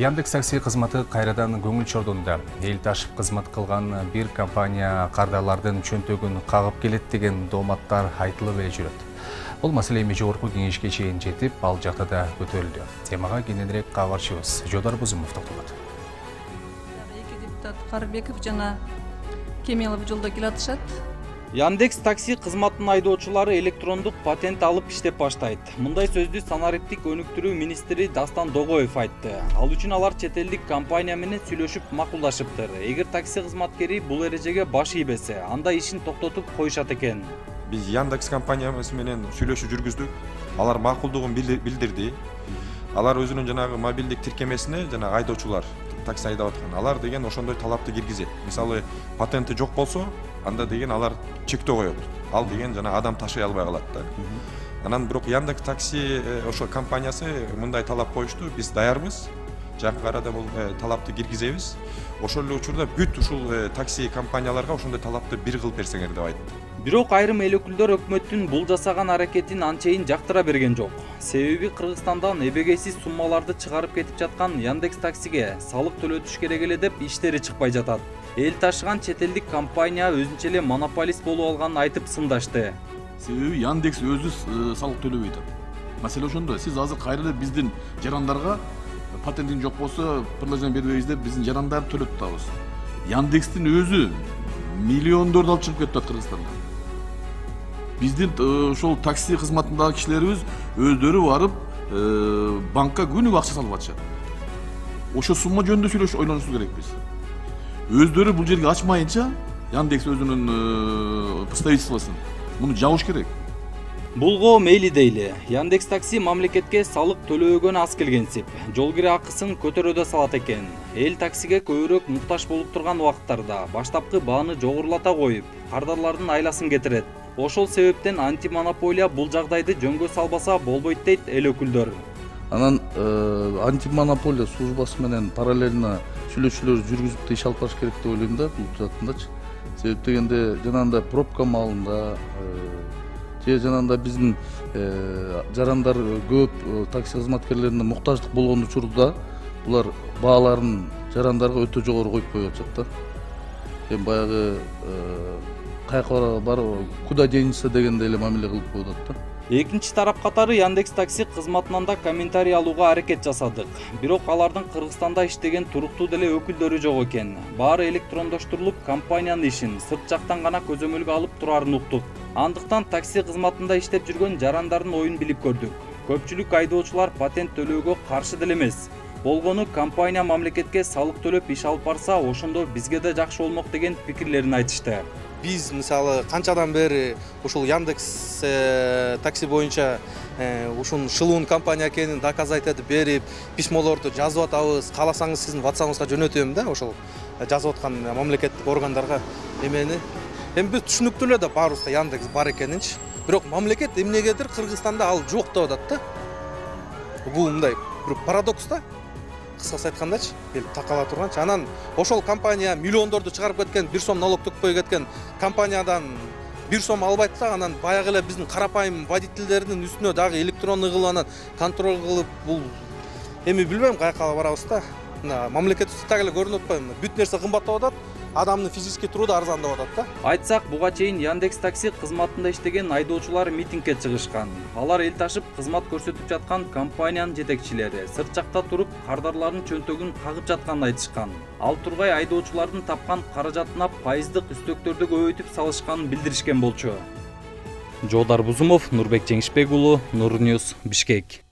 Яндекс такси кызматы кайрадан көңүл чордунда. Эл ташып кызмат кылган бир компания кардарлардын чөнтөгүн кагып келет деген дооматтар айтылып эле жүрөт. Бул маселе эми жогорку кеңешке чейин жетип, ал жакта да көтөрүлдү. Темага кененирээк кабарчыбыз Жодар Бузумов токтолот. Эки депутат Карыбеков жана Кемелов жолдо келатышат. Яндекс такси кызматынын айдоочулары электрондук патент алып иштеп баштайт. Мындай сөздү санариптик өнүктүрүү министри Дастан Догоев айтты. Ал үчүн алар чет элдик компания менен сүйлөшүп макулдашыптыр. Эгер такси кызматкери бул эрежеге баш ийбесе, анда ишин токтотуп коюшат экен. Биз Яндекс компаниясы менен сүйлөшүү жүргүздүк. Алар макулдугун билдирди. Алар өзүнүн жанагы мобилдик тиркемесине жана айдоочулар такси айдап аткан. Алар деген ошондой талапты киргизет. Мисалы, патенти жок болсо, анда деген алар чектөө коет. Ал деген жана адам ташый албай калат да. Анан бирок Яндекс такси ошо компаниясы мындай талап коюшту. Биз даярбыз. Жакын арада бул талапты киргизебиз. Ошол эле учурда бүт ушул такси компанияларга ошондой талапты бир кылып берсеңер деп айтты. Бирок айрым эл өкүлдөр өкмөттүн бул жасаган аракетин анчейин жактыра берген жок. Себеби Кыргызстандан эбегейсиз суммаларды чыгарып кетип жаткан Яндекс таксиге салык төлөтүш керек эле деп иштери чыкпай жатат. Эл ташыган чет элдик компания өзүнчө эле монополист болуп алганын айтып сындашты. Себеби Яндекс өзү салык төлөбөй атат. Маселе ошондо. Сиз азыр кайра эле биздин жарандарга патентин жок болсо, предложение бербейбиз деп биздин жарандарды төлөтүп атабыз. Яндекстин өзү миллиондорду алып чыгып кетип атат Кыргызстандан. Биздин ошол такси кызматындагы кишилерибиз өздөрү барып банкка күнүгө акча салып атышат. Ошо сумма жөнүндө сүйлөшүп ойлонушубуз керекпиз. Өздөрү бул жерге ачмайынча Яндекс өзүнүн представительствосун муну жабыш керек. Булго мейли дейли. Яндекс такси мамлекетке салык төлөөгөн аз келгенсип, жол кире акысын көтөрөдө салат экен. Эл таксиге көбүрөөк муктаж болуп турган убакыттарда баштапкы бааны жогорулата коюп, кардарлардын айласын кетирет. Ошол себептен антимонополия бул жагдайды жөнгө салбаса болбойт дейт эл өкүлдөр. Анан антимонополия службасы менен параллельно сүйлөшүүлөр жүргүзүп иш алып барыш керек деп ойлойм да бул жактындачы. Себеп дегенде жанагындай пробка маалында же жанагындай биздин жарандар көп такси кызматкерлерине муктаждык болгон учурда булар бааларын жарандарга өтө жогору коюп коюп атышат да. Эми баягы кайка бар куда денется дегендей эле мамиле кылып коюп атат да. Экинчи тарап катары Яндекс такси кызматынан да комментарий алууга аракет жасадык. Бирок алардын Кыргызстанда иштеген туруктуу деле өкүлдөрү жок экен. Баары электрондоштурулуп, компаниянын ишин сырт жактан гана көзөмөлгө алып турарын уктук. Андыктан такси кызматында иштеп жүргөн жарандардын оюн билип көрдүк. Көпчүлүк айдоочулар патент төлөөгө каршы деле эмес. Болгону компания мамлекетке салык төлөп иш алып барса, ошондо бизге да жакшы болмок деген пикирлерин айтышты. Биз мисалы канчадан бери ушул Яндекс такси боюнча ушун шылуун компания экенин доказать этип берип, письмолорду жазып атабыз. Кааласаңыз сиздин WhatsApp-ыңызга жөнөтөм да, ошол жазып аткан мамлекеттик органдарга эмени. Эми биз түшүнүктүү эле да баарыбызга Яндекс бар экенинчи. Бирок мамлекет эмнегедир Кыргызстанда ал жок деп атат да. Бул мындай бир парадокс да. Кыскасы айткандачы, келип такала турганчы. Анан ошол компания миллиондорду чыгарып кеткен, 1 сом налог төкпөй кеткен компаниядан 1 сом албайт да, анан баягы эле биздин карапайым водительдердин үстүнө дагы электрондой кылып анан контроль кылып, бул эми билбейм каяка барабыз да. Мамлекетибизде так эле көрүнүп атпайбы? Бүт нерсе кымбаттап атат, адамдын физический труду арзандап атат да. Айтсак, буга чейин Яндекс такси кызматында иштеген айдоочулар митингге чыгышкан. Алар эл ташып кызмат көрсөтүп жаткан компаниянын жетекчилери сырт жакта туруп кардарлардын чөнтөгүн кагып жатканын айтышкан. Ал тургай айдоочулардын тапкан каражатына пайыздык үстөктөрдү көбөйтүп салышканын билдиришкен болчу. Жодар Бузумов, Нурбек Жеңишбек уулу, Нур Ньюс, Бишкек.